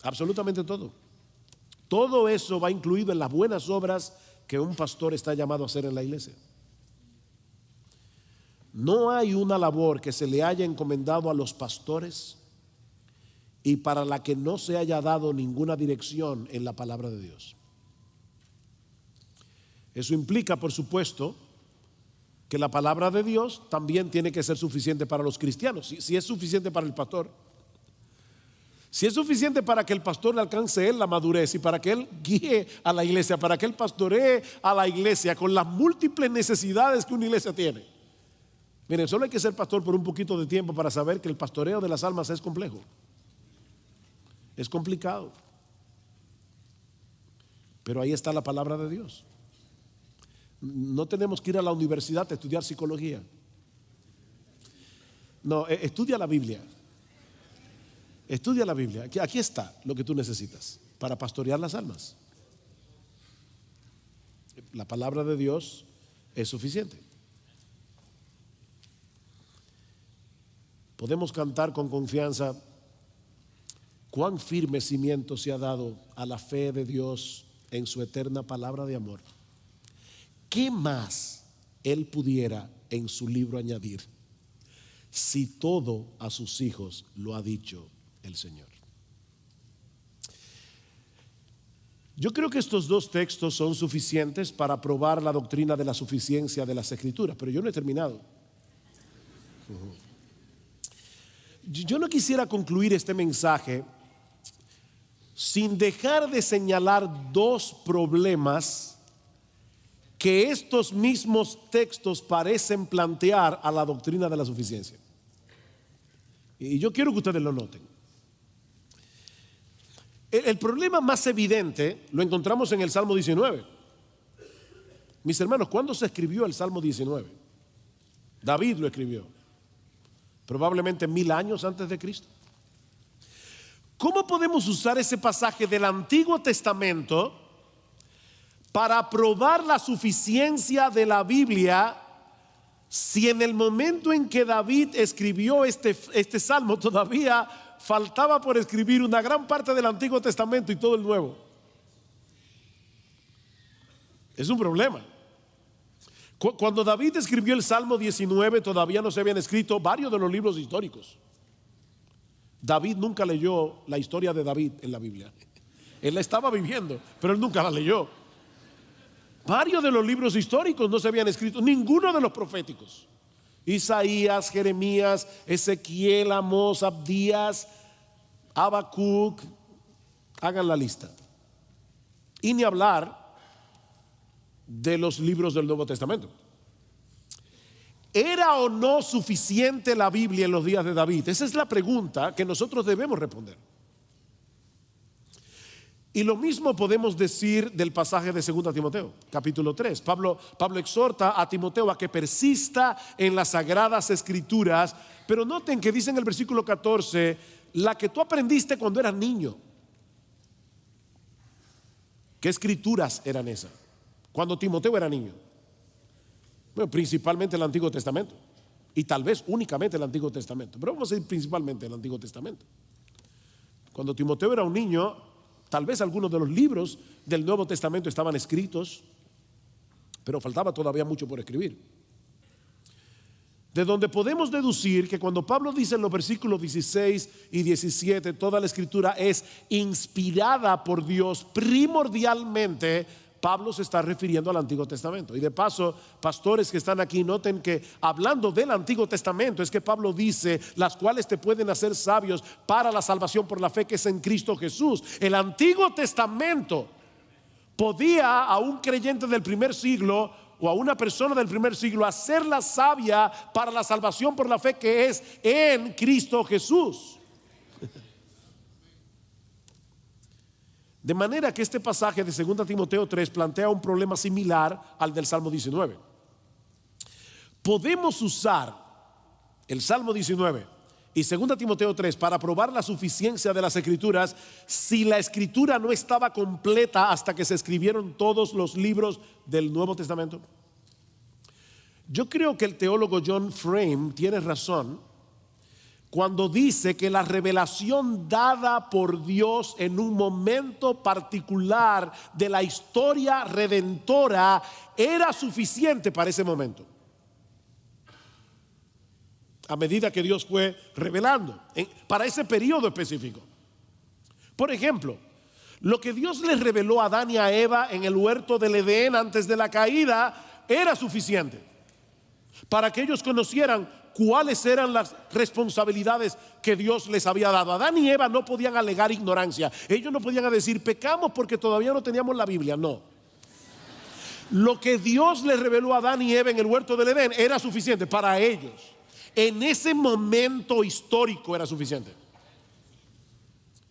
absolutamente todo. Todo eso va incluido en las buenas obras que un pastor está llamado a hacer en la iglesia. No hay una labor que se le haya encomendado a los pastores y para la que no se haya dado ninguna dirección en la palabra de Dios. Eso implica, por supuesto, que la palabra de Dios también tiene que ser suficiente para los cristianos. Si es suficiente para el pastor, si es suficiente para que el pastor le alcance él la madurez y para que él guíe a la iglesia, para que él pastoree a la iglesia con las múltiples necesidades que una iglesia tiene. Miren, solo hay que ser pastor por un poquito de tiempo para saber que el pastoreo de las almas es complejo, es complicado. Pero ahí está la palabra de Dios. No tenemos que ir a la universidad a estudiar psicología. No, estudia la Biblia. Estudia la Biblia. Aquí está lo que tú necesitas para pastorear las almas. La palabra de Dios es suficiente. Podemos cantar con confianza: cuán firme cimiento se ha dado a la fe de Dios en su eterna palabra de amor. ¿Qué más Él pudiera en su libro añadir, si todo a sus hijos lo ha dicho el Señor? Yo creo que estos dos textos son suficientes para probar la doctrina de la suficiencia de las Escrituras, pero yo no he terminado. Yo no quisiera concluir este mensaje sin dejar de señalar dos problemas que estos mismos textos parecen plantear a la doctrina de la suficiencia. Y yo quiero que ustedes lo noten. El problema más evidente lo encontramos en el Salmo 19. Mis hermanos, ¿cuándo se escribió el Salmo 19? David lo escribió, probablemente 1000 años antes de Cristo. ¿Cómo podemos usar ese pasaje del Antiguo Testamento para probar la suficiencia de la Biblia, si en el momento en que David escribió este salmo todavía faltaba por escribir una gran parte del Antiguo Testamento y todo el Nuevo? Es un problema. Cuando David escribió el Salmo 19 todavía no se habían escrito varios de los libros históricos. David nunca leyó la historia de David en la Biblia. Él la estaba viviendo, pero él nunca la leyó. Varios de los libros históricos no se habían escrito, ninguno de los proféticos. Isaías, Jeremías, Ezequiel, Amós, Abdías, Habacuc, hagan la lista. Y ni hablar de los libros del Nuevo Testamento. ¿Era o no suficiente la Biblia en los días de David? Esa es la pregunta que nosotros debemos responder. Y lo mismo podemos decir del pasaje de 2 Timoteo, capítulo 3. Pablo exhorta a Timoteo a que persista en las sagradas escrituras, pero noten que dice en el versículo 14, la que tú aprendiste cuando eras niño. ¿Qué escrituras eran esas? Cuando Timoteo era niño. Bueno, principalmente el Antiguo Testamento, y tal vez únicamente el Antiguo Testamento, pero vamos a decir principalmente el Antiguo Testamento. Cuando Timoteo era un niño, tal vez algunos de los libros del Nuevo Testamento estaban escritos, pero faltaba todavía mucho por escribir. De donde podemos deducir que cuando Pablo dice en los versículos 16 y 17, toda la escritura es inspirada por Dios, primordialmente Pablo se está refiriendo al Antiguo Testamento. Y de paso, pastores que están aquí, noten que hablando del Antiguo Testamento es que Pablo dice, las cuales te pueden hacer sabios para la salvación por la fe que es en Cristo Jesús. El Antiguo Testamento podía a un creyente del primer siglo o a una persona del primer siglo hacerla sabia para la salvación por la fe que es en Cristo Jesús. De manera que este pasaje de 2 Timoteo 3 plantea un problema similar al del Salmo 19. Podemos usar el Salmo 19 y 2 Timoteo 3 para probar la suficiencia de las Escrituras si la Escritura no estaba completa hasta que se escribieron todos los libros del Nuevo Testamento. Yo creo que el teólogo John Frame tiene razón cuando dice que la revelación dada por Dios en un momento particular de la historia redentora era suficiente para ese momento. A medida que Dios fue revelando para ese periodo específico. Por ejemplo, lo que Dios les reveló a Adán y a Eva en el huerto del Edén antes de la caída era suficiente para que ellos conocieran cuáles eran las responsabilidades que Dios les había dado. Adán y Eva no podían alegar ignorancia. Ellos no podían decir pecamos porque todavía no teníamos la Biblia. No. Lo que Dios les reveló a Adán y Eva en el huerto del Edén era suficiente para ellos. En ese momento histórico era suficiente.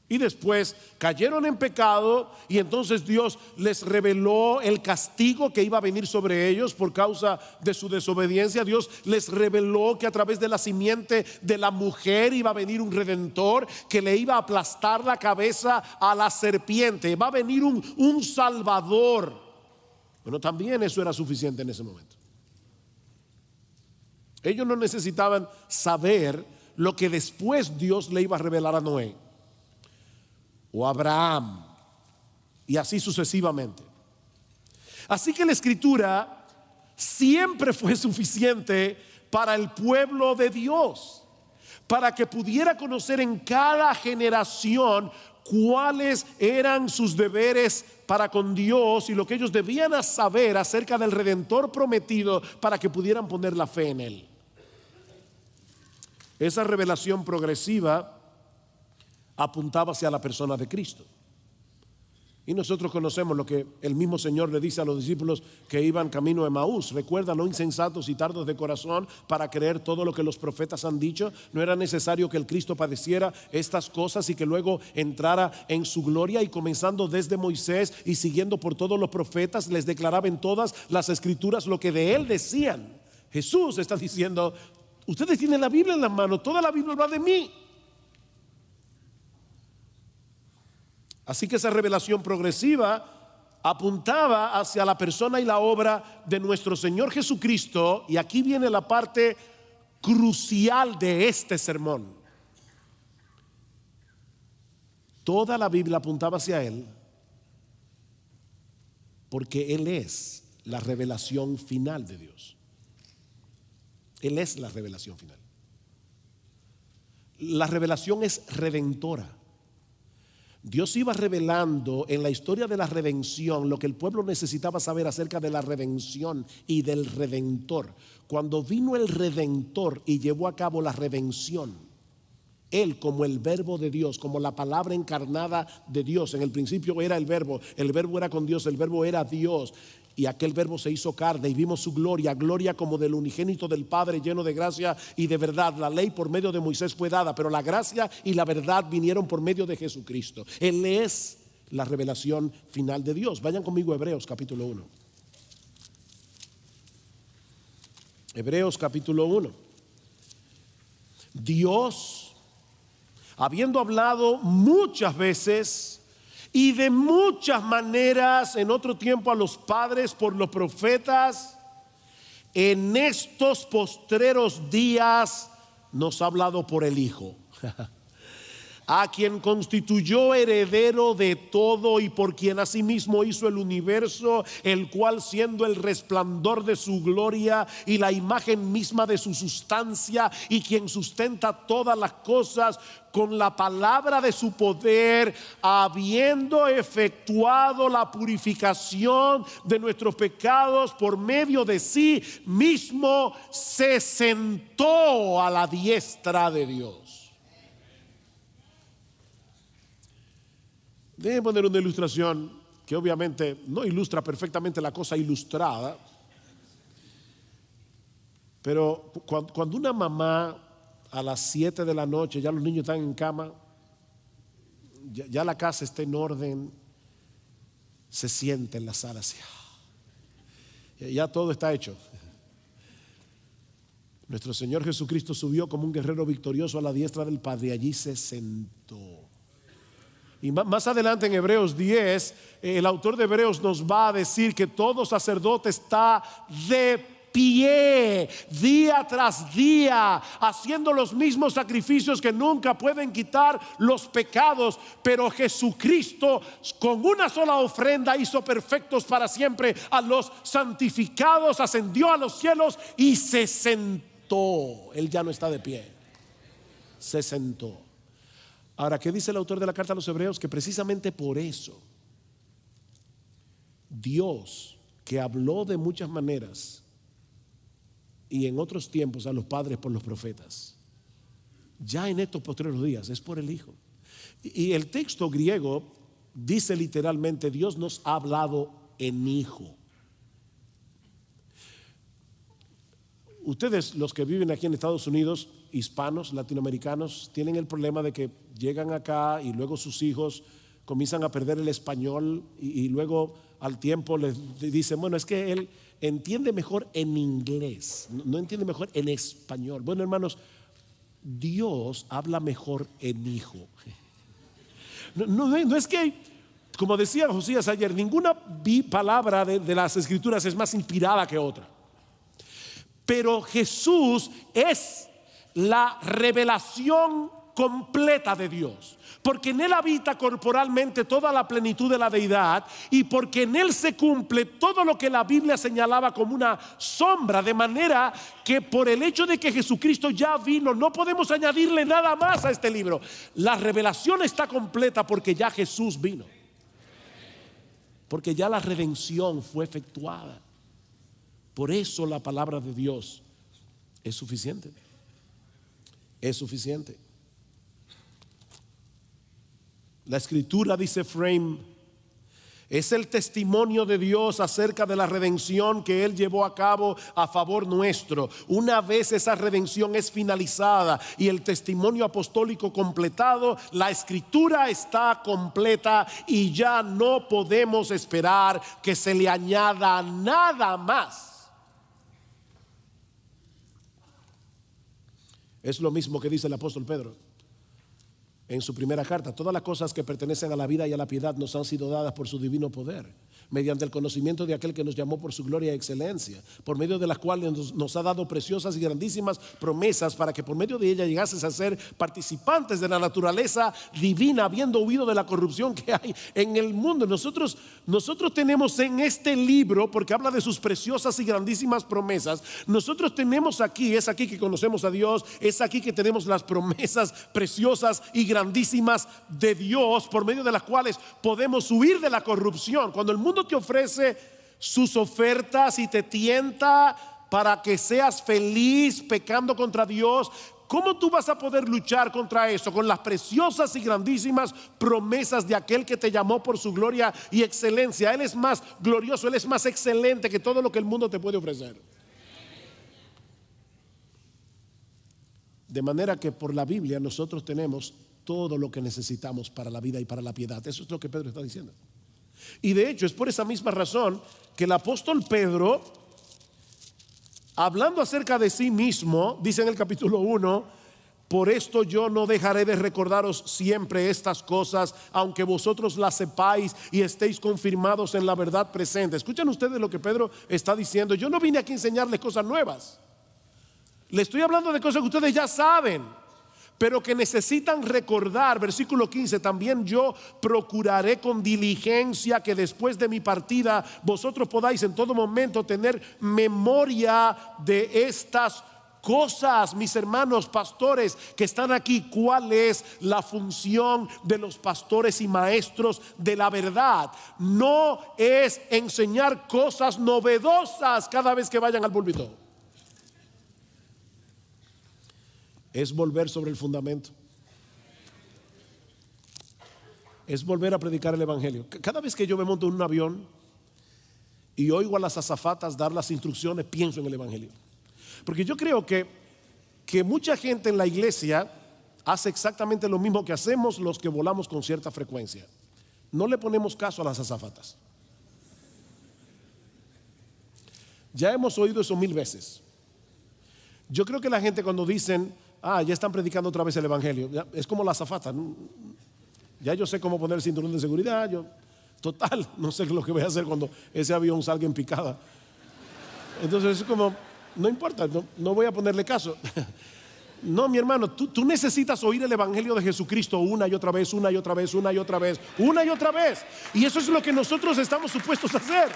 Y después cayeron en pecado y entonces Dios les reveló el castigo que iba a venir sobre ellos por causa de su desobediencia. Dios les reveló que a través de la simiente de la mujer iba a venir un redentor que le iba a aplastar la cabeza a la serpiente. Va a venir un salvador. Bueno, también eso era suficiente en ese momento. Ellos no necesitaban saber lo que después Dios le iba a revelar a Noé o Abraham, y así sucesivamente. Así que la escritura siempre fue suficiente para el pueblo de Dios, para que pudiera conocer en cada generación cuáles eran sus deberes para con Dios y lo que ellos debían saber acerca del Redentor prometido para que pudieran poner la fe en Él. Esa revelación progresiva apuntaba hacia la persona de Cristo. Y nosotros conocemos lo que el mismo Señor le dice a los discípulos que iban camino a Emaús. Recuerda, no insensatos y tardos de corazón para creer todo lo que los profetas han dicho. No era necesario que el Cristo padeciera estas cosas y que luego entrara en su gloria. Y comenzando desde Moisés y siguiendo por todos los profetas, les declaraba en todas las escrituras lo que de él decían. Jesús está diciendo: ustedes tienen la Biblia en las manos, toda la Biblia va de mí. Así que esa revelación progresiva apuntaba hacia la persona y la obra de nuestro Señor Jesucristo. Y aquí viene la parte crucial de este sermón. Toda la Biblia apuntaba hacia Él porque Él es la revelación final de Dios. Él es la revelación final. La revelación es redentora. Dios iba revelando en la historia de la redención lo que el pueblo necesitaba saber acerca de la redención y del Redentor. Cuando vino el Redentor y llevó a cabo la redención, Él como el verbo de Dios, como la palabra encarnada de Dios. En el principio era el verbo era con Dios, el verbo era Dios. Y aquel verbo se hizo carne y vimos su gloria, gloria como del unigénito del Padre, lleno de gracia y de verdad. La ley por medio de Moisés fue dada, pero la gracia y la verdad vinieron por medio de Jesucristo. Él es la revelación final de Dios. Vayan conmigo a Hebreos capítulo 1. Hebreos capítulo 1. Dios, habiendo hablado muchas veces y de muchas maneras en otro tiempo a los padres por los profetas, en estos postreros días nos ha hablado por el Hijo, a quien constituyó heredero de todo y por quien asimismo hizo el universo, el cual siendo el resplandor de su gloria y la imagen misma de su sustancia, y quien sustenta todas las cosas con la palabra de su poder, habiendo efectuado la purificación de nuestros pecados por medio de sí mismo, se sentó a la diestra de Dios. Déjenme poner una ilustración que obviamente no ilustra perfectamente la cosa ilustrada, pero cuando una mamá a las 7 de la noche, ya los niños están en cama, ya la casa está en orden, se sienta en la sala así, ya todo está hecho. Nuestro Señor Jesucristo subió como un guerrero victorioso a la diestra del Padre y allí se sentó. Y más adelante en Hebreos 10, el autor de Hebreos nos va a decir que todo sacerdote está de pie, día tras día, haciendo los mismos sacrificios que nunca pueden quitar los pecados. Pero Jesucristo con una sola ofrenda hizo perfectos para siempre a los santificados, ascendió a los cielos y se sentó. Él ya no está de pie, se sentó. Ahora, ¿qué dice el autor de la carta a los Hebreos? Que precisamente por eso Dios, que habló de muchas maneras y en otros tiempos a los padres por los profetas, ya en estos postreros días es por el Hijo. Y el texto griego dice literalmente: Dios nos ha hablado en Hijo. ustedes, los que viven aquí en Estados Unidos, hispanos, latinoamericanos, tienen el problema de que llegan acá y luego sus hijos comienzan a perder el español y luego al tiempo les dicen, bueno, es que él entiende mejor en inglés, no entiende mejor en español. Bueno, hermanos, Dios habla mejor en hijo. No es que, como decía Josías ayer, ninguna palabra de las Escrituras es más inspirada que otra. Pero Jesús es la revelación completa de Dios, porque en Él habita corporalmente toda la plenitud de la deidad y porque en Él se cumple todo lo que la Biblia señalaba como una sombra, de manera que por el hecho de que Jesucristo ya vino, no podemos añadirle nada más a este libro. La revelación está completa porque ya Jesús vino, porque ya la redención fue efectuada. Por eso la palabra de Dios es suficiente. Es suficiente. La Escritura, dice Frame, es el testimonio de Dios acerca de la redención que Él llevó a cabo a favor nuestro. Una vez esa redención es finalizada y el testimonio apostólico completado, la Escritura está completa y ya no podemos esperar que se le añada nada más. Es lo mismo que dice el apóstol Pedro en su primera carta: todas las cosas que pertenecen a la vida y a la piedad nos han sido dadas por su divino poder, mediante el conocimiento de aquel que nos llamó por su gloria y excelencia, por medio de las cuales nos ha dado preciosas y grandísimas promesas, para que por medio de ella llegases a ser participantes de la naturaleza divina, habiendo huido de la corrupción que hay en el mundo. Nosotros tenemos en este libro, porque habla de sus preciosas y grandísimas promesas, nosotros tenemos aquí, es aquí que conocemos a Dios, es aquí que tenemos las promesas preciosas y grandísimas de Dios, por medio de las cuales podemos huir de la corrupción. Cuando el mundo te ofrece sus ofertas y te tienta para que seas feliz pecando contra Dios, ¿cómo tú vas a poder luchar contra eso? Con las preciosas y grandísimas promesas de aquel que te llamó por su gloria y excelencia. Él es más glorioso, Él es más excelente que todo lo que el mundo te puede ofrecer. De manera que por la Biblia nosotros tenemos todo lo que necesitamos para la vida y para la piedad. Eso es lo que Pedro está diciendo. Y de hecho es por esa misma razón que el apóstol Pedro, hablando acerca de sí mismo, dice en el capítulo 1: por esto yo no dejaré de recordaros siempre estas cosas, aunque vosotros las sepáis y estéis confirmados en la verdad presente. Escuchen ustedes lo que Pedro está diciendo. Yo no vine aquí a enseñarles cosas nuevas. Le estoy hablando de cosas que ustedes ya saben, pero que necesitan recordar. Versículo 15: también yo procuraré con diligencia que después de mi partida vosotros podáis en todo momento tener memoria de estas cosas. Mis hermanos pastores que están aquí, ¿cuál es la función de los pastores y maestros de la verdad? No es enseñar cosas novedosas cada vez que vayan al púlpito. Es volver sobre el fundamento. Es volver a predicar el evangelio. Cada vez que yo me monto en un avión y oigo a las azafatas dar las instrucciones, pienso en el evangelio. Porque yo creo que mucha gente en la iglesia hace exactamente lo mismo que hacemos los que volamos con cierta frecuencia. No le ponemos caso a las azafatas. Ya hemos oído eso 1000 veces. Yo creo que la gente, cuando dicen ya están predicando otra vez el evangelio, es como la azafata. Ya yo sé cómo poner el cinturón de seguridad. Total, no sé lo que voy a hacer cuando ese avión salga en picada. Entonces es como, no importa, no voy a ponerle caso. No, mi hermano, tú necesitas oír el evangelio de Jesucristo una y otra vez, una y otra vez, una y otra vez, una y otra vez. Y eso es lo que nosotros estamos supuestos a hacer.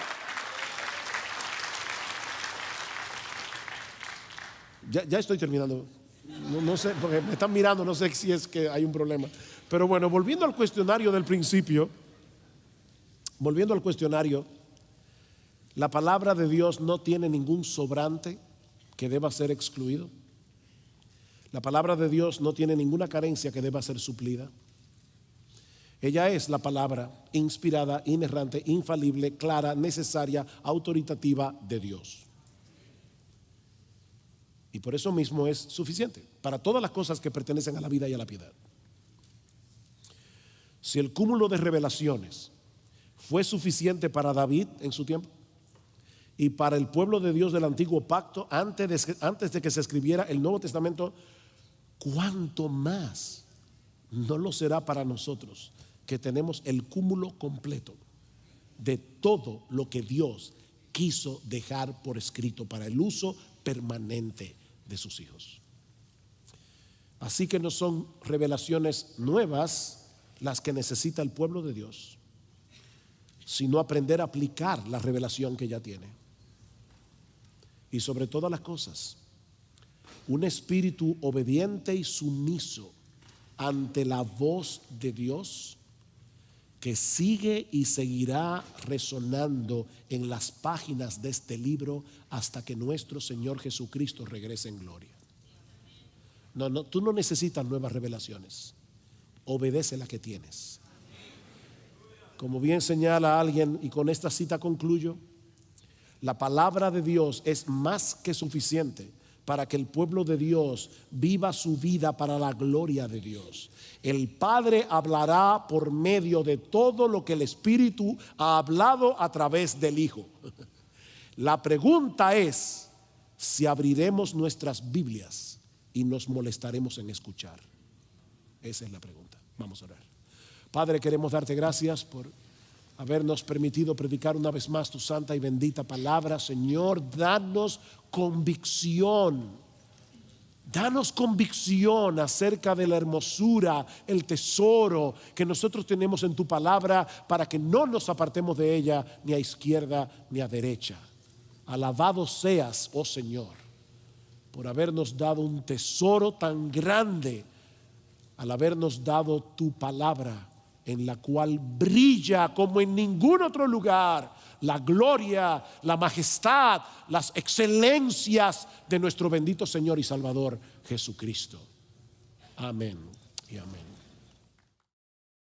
Ya estoy terminando. No sé, porque me están mirando, no sé si es que hay un problema. Pero bueno, volviendo al cuestionario del principio, la palabra de Dios no tiene ningún sobrante que deba ser excluido. La palabra de Dios no tiene ninguna carencia que deba ser suplida. Ella es la palabra inspirada, inerrante, infalible, clara, necesaria, autoritativa de Dios. Y por eso mismo es suficiente para todas las cosas que pertenecen a la vida y a la piedad. Si el cúmulo de revelaciones fue suficiente para David en su tiempo y para el pueblo de Dios del antiguo pacto antes de que se escribiera el Nuevo Testamento, ¿cuánto más no lo será para nosotros, que tenemos el cúmulo completo de todo lo que Dios quiso dejar por escrito para el uso permanente de sus hijos? Así que no son revelaciones nuevas las que necesita el pueblo de Dios, sino aprender a aplicar la revelación que ya tiene. Y sobre todas las cosas, un espíritu obediente y sumiso ante la voz de Dios, que sigue y seguirá resonando en las páginas de este libro hasta que nuestro Señor Jesucristo regrese en gloria. No, tú no necesitas nuevas revelaciones. Obedece la que tienes. Como bien señala alguien, y con esta cita concluyo, la palabra de Dios es más que suficiente para que el pueblo de Dios viva su vida para la gloria de Dios. El Padre hablará por medio de todo lo que el Espíritu ha hablado a través del Hijo. La pregunta es si abriremos nuestras Biblias y nos molestaremos en escuchar. Esa es la pregunta. Vamos a orar. Padre, queremos darte gracias por habernos permitido predicar una vez más tu santa y bendita palabra. Señor, danos convicción. Danos convicción acerca de la hermosura, el tesoro que nosotros tenemos en tu palabra, para que no nos apartemos de ella ni a izquierda ni a derecha. Alabado seas, oh Señor, por habernos dado un tesoro tan grande, al habernos dado tu palabra, en la cual brilla como en ningún otro lugar la gloria, la majestad, las excelencias de nuestro bendito Señor y Salvador Jesucristo. Amén y amén.